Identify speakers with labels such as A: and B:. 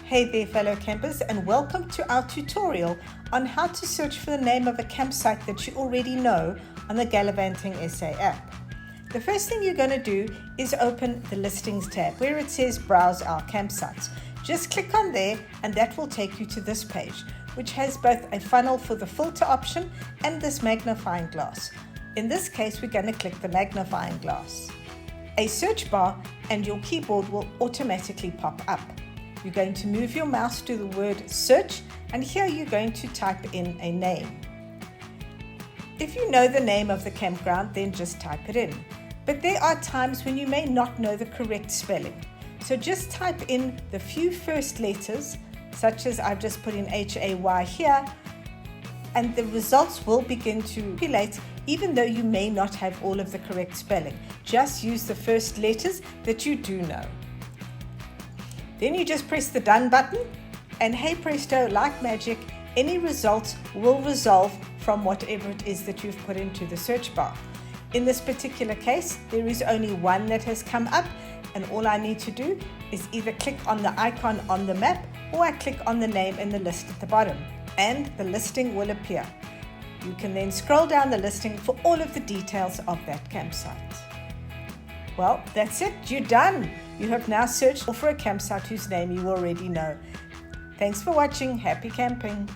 A: Hey there fellow campers, and welcome to our tutorial on how to search for the name of a campsite that you already know on the GallivantingSA app. The first thing you're going to do is open the listings tab where it says browse our campsites. Just click on there and that will take you to this page, which has both a funnel for the filter option and this magnifying glass. In this case, we're going to click the magnifying glass. A search bar and your keyboard will automatically pop up. You're going to move your mouse to the word search, and here you're going to type in a name. If you know the name of the campground, then just type it in. But there are times when you may not know the correct spelling. So just type in the few first letters, such as I've just put in Hay here, and the results will begin to populate even though you may not have all of the correct spelling. Just use the first letters that you do know. Then you just press the done button, and hey presto, like magic, any results will resolve from whatever it is that you've put into the search bar. In this particular case, there is only one that has come up, and all I need to do is either click on the icon on the map or I click on the name in the list at the bottom, and the listing will appear. You can then scroll down the listing for all of the details of that campsite. Well, that's it, you're done. You have now searched for a campsite whose name you already know. Thanks for watching. Happy camping.